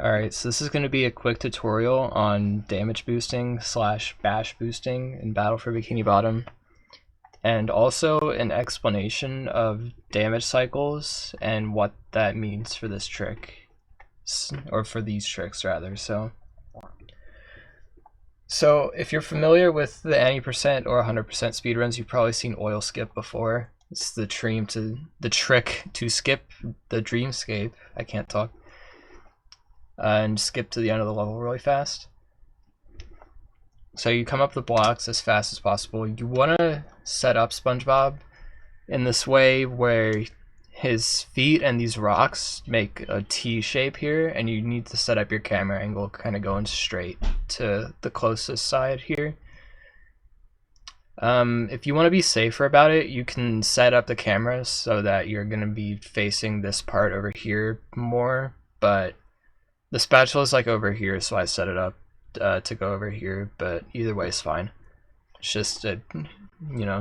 Alright, so this is going to be a quick tutorial on damage boosting / bash boosting in Battle for Bikini Bottom, and also an explanation of damage cycles and what that means for this trick, or for these tricks rather. So if you're familiar with the any percent or 100% speedruns, you've probably seen oil skip before. It's the trick to skip the dreamscape. I can't talk. And skip to the end of the level really fast. So you come up the blocks as fast as possible. You want to set up SpongeBob in this way where his feet and these rocks make a T shape here, and you need to set up your camera angle kind of going straight to the closest side here. If you want to be safer about it, you can set up the camera so that you're going to be facing this part over here more, but the spatula is like over here, so I set it up to go over here, but either way is fine. It's just,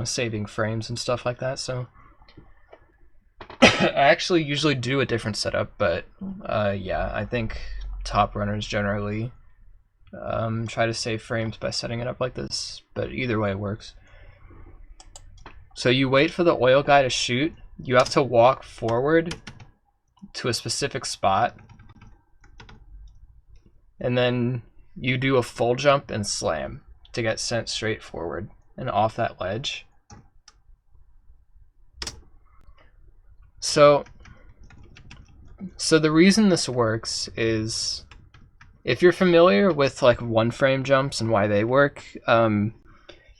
saving frames and stuff like that, so. I actually usually do a different setup, but yeah, I think top runners generally try to save frames by setting it up like this, but either way it works. So you wait for the oil guy to shoot. You have to walk forward to a specific spot, and then you do a full jump and slam to get sent straight forward and off that ledge. So the reason this works is, if you're familiar with like one frame jumps and why they work,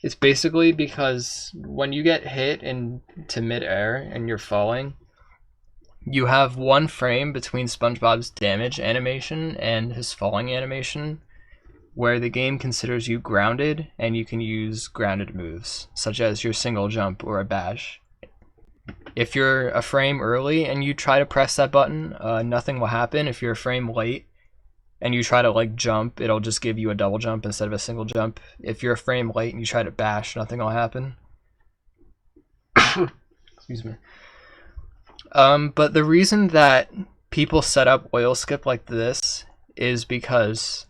it's basically because when you get hit into midair and you're falling, you have one frame between SpongeBob's damage animation and his falling animation where the game considers you grounded, and you can use grounded moves, such as your single jump or a bash. If you're a frame early and you try to press that button, nothing will happen. If you're a frame late and you try to like jump, it'll just give you a double jump instead of a single jump. If you're a frame late and you try to bash, nothing will happen. Excuse me. But the reason that people set up oil skip like this is because,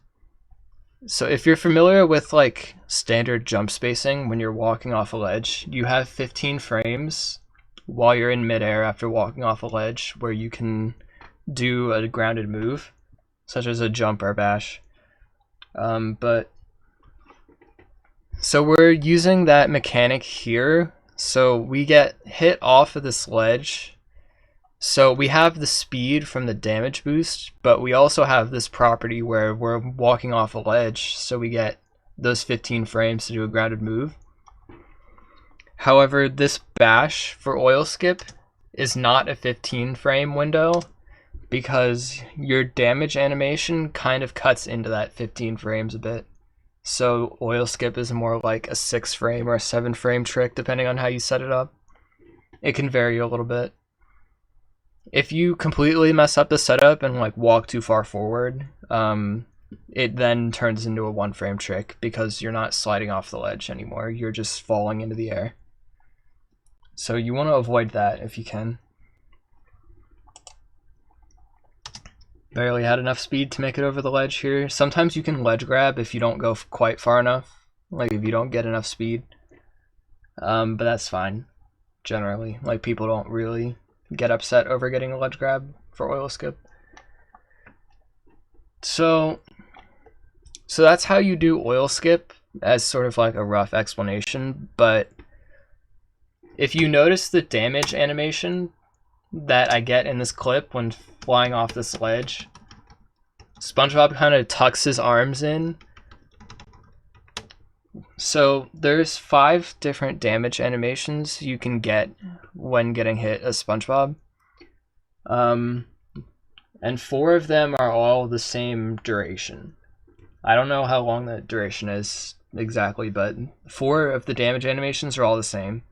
so if you're familiar with like standard jump spacing when you're walking off a ledge, you have 15 frames while you're in midair after walking off a ledge where you can do a grounded move, such as a jump or bash. But so we're using that mechanic here, so we get hit off of this ledge. So we have the speed from the damage boost, but we also have this property where we're walking off a ledge, so we get those 15 frames to do a grounded move. However, this bash for oil skip is not a 15 frame window, because your damage animation kind of cuts into that 15 frames a bit. So oil skip is more like a 6 frame or a 7 frame trick depending on how you set it up. It can vary a little bit. If you completely mess up the setup and like walk too far forward, it then turns into a 1 frame trick because you're not sliding off the ledge anymore, you're just falling into the air. So you want to avoid that if you can. Barely had enough speed to make it over the ledge here. Sometimes you can ledge grab if you don't go quite far enough, like if you don't get enough speed. But that's fine, generally. Like, people don't really get upset over getting a ledge grab for oil skip. So that's how you do oil skip, as sort of like a rough explanation. But if you notice the damage animation that I get in this clip when flying off this ledge, SpongeBob kind of tucks his arms in. So there's 5 different damage animations you can get when getting hit as SpongeBob. And 4 of them are all the same duration. I don't know how long that duration is exactly, but 4 of the damage animations are all the same.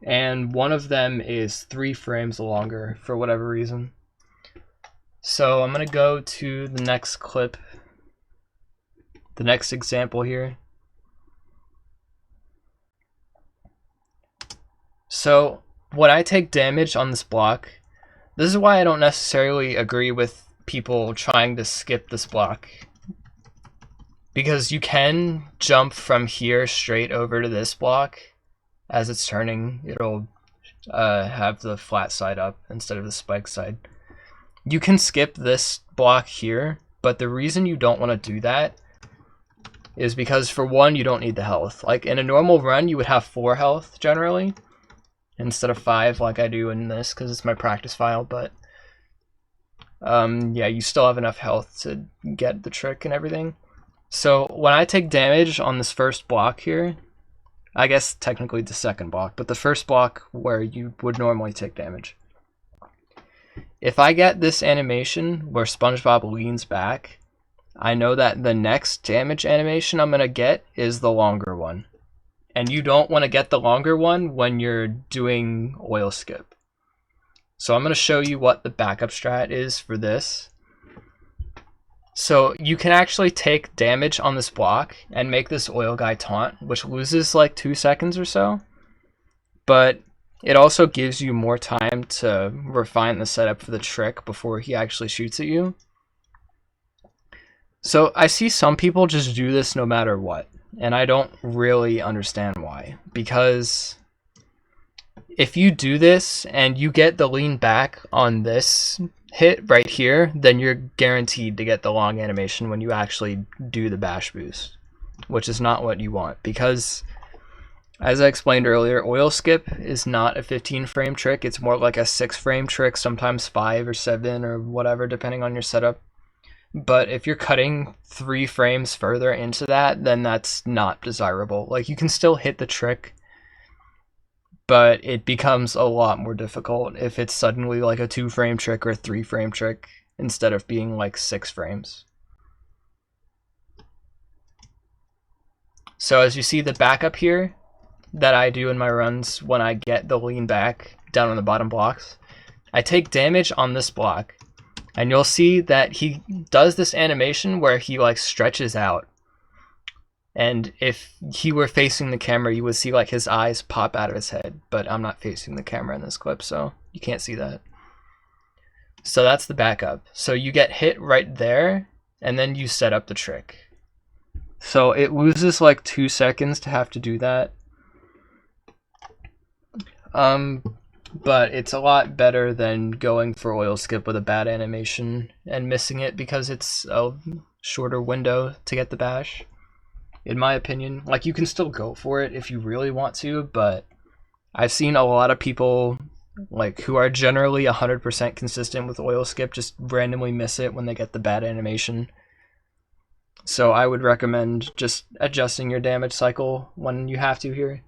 And 1 of them is 3 frames longer for whatever reason. So I'm going to go to the next clip, the next example here. So when I take damage on this block, this is why I don't necessarily agree with people trying to skip this block, because you can jump from here straight over to this block. As it's turning, it'll have the flat side up instead of the spike side. You can skip this block here, but the reason you don't want to do that is because, for one, you don't need the health. Like in a normal run, you would have 4 health generally instead of 5 like I do in this, because it's my practice file. But yeah, you still have enough health to get the trick and everything. So when I take damage on this first block here, I guess technically the second block, but the first block where you would normally take damage, if I get this animation where SpongeBob leans back, I know that the next damage animation I'm going to get is the longer one. And you don't want to get the longer one when you're doing oil skip. So I'm going to show you what the backup strat is for this. So you can actually take damage on this block and make this oil guy taunt, which loses like 2 seconds or so. But it also gives you more time to refine the setup for the trick before he actually shoots at you. So I see some people just do this no matter what, and I don't really understand why. Because if you do this and you get the lean back on this hit right here, then you're guaranteed to get the long animation when you actually do the bash boost, which is not what you want. Because, as I explained earlier, oil skip is not a 15 frame trick. It's more like a 6 frame trick, sometimes 5 or 7 or whatever, depending on your setup. But if you're cutting 3 frames further into that, then that's not desirable. Like, you can still hit the trick, but it becomes a lot more difficult if it's suddenly like a 2 frame trick or a 3 frame trick instead of being like 6 frames. So as you see, the backup here that I do in my runs when I get the lean back down on the bottom blocks, I take damage on this block, and you'll see that he does this animation where he like stretches out. And if he were facing the camera, you would see like his eyes pop out of his head, but I'm not facing the camera in this clip, so you can't see that. So that's the backup. So you get hit right there, and then you set up the trick. So it loses like 2 seconds to have to do that. But it's a lot better than going for oil skip with a bad animation and missing it because it's a shorter window to get the bash. In my opinion, like, you can still go for it if you really want to, but I've seen a lot of people like who are generally 100% consistent with oil skip just randomly miss it when they get the bad animation. So I would recommend just adjusting your damage cycle when you have to here.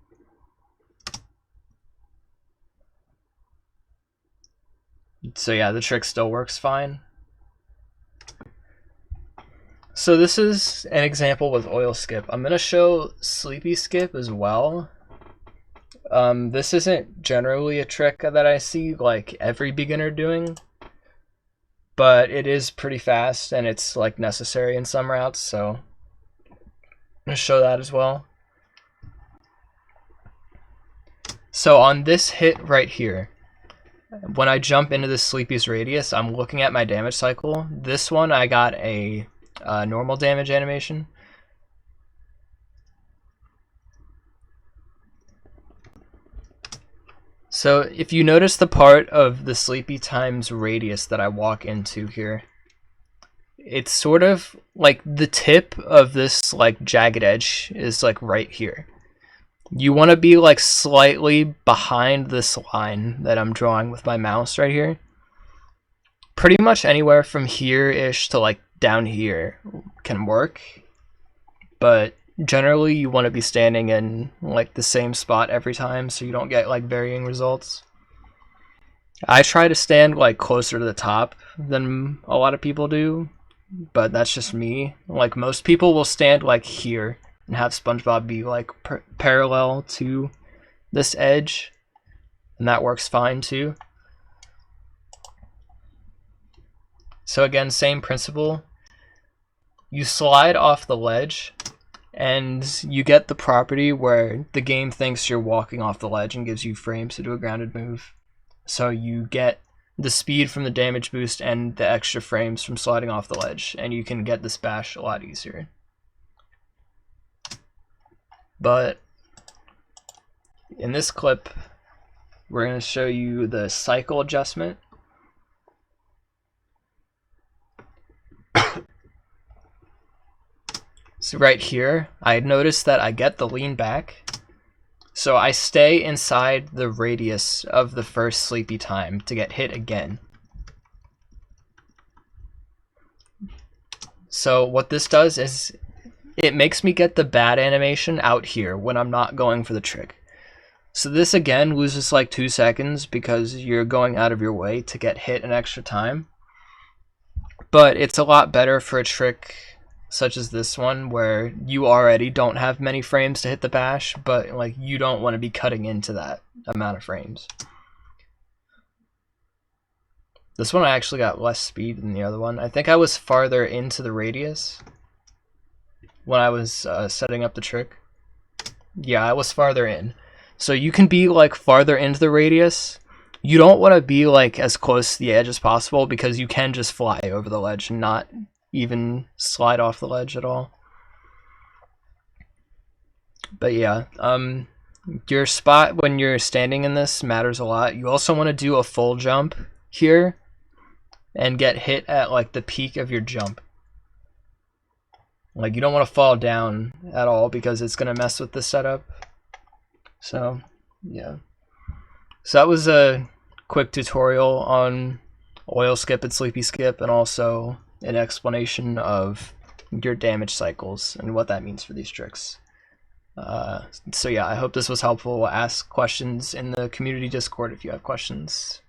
So yeah, the trick still works fine. So this is an example with oil skip. I'm going to show sleepy skip as well. This isn't generally a trick that I see like every beginner doing, but it is pretty fast and it's like necessary in some routes, so I'm going to show that as well. So on this hit right here, when I jump into the sleepy's radius, I'm looking at my damage cycle. This one I got a normal damage animation. So if you notice the part of the sleepy times radius that I walk into here, it's sort of like the tip of this like jagged edge is like right here. You want to be like slightly behind this line that I'm drawing with my mouse right here. Pretty much anywhere from here-ish to like down here can work, but generally you want to be standing in like the same spot every time so you don't get like varying results. I try to stand like closer to the top than a lot of people do, but that's just me. Like, most people will stand like here and have SpongeBob be like parallel to this edge, and that works fine too. So again, same principle. You slide off the ledge and you get the property where the game thinks you're walking off the ledge and gives you frames to do a grounded move. So you get the speed from the damage boost and the extra frames from sliding off the ledge, and you can get this bash a lot easier. But in this clip, we're going to show you the cycle adjustment. So right here, I noticed that I get the lean back. So I stay inside the radius of the first sleepy time to get hit again. So what this does is it makes me get the bad animation out here when I'm not going for the trick. So this again loses like 2 seconds because you're going out of your way to get hit an extra time. But it's a lot better for a trick such as this one where you already don't have many frames to hit the bash, but like you don't want to be cutting into that amount of frames. This one I actually got less speed than the other one. I think I was farther into the radius when I was setting up the trick. Yeah, I was farther in. So you can be like farther into the radius. You don't want to be like as close to the edge as possible because you can just fly over the ledge and not even slide off the ledge at all. But yeah, your spot when you're standing in this matters a lot. You also want to do a full jump here and get hit at like the peak of your jump. Like you don't want to fall down at all because it's going to mess with the setup. So yeah, so that was a quick tutorial on oil skip and sleepy skip, and also an explanation of your damage cycles and what that means for these tricks. So yeah, I hope this was helpful. Ask questions in the community Discord if you have questions.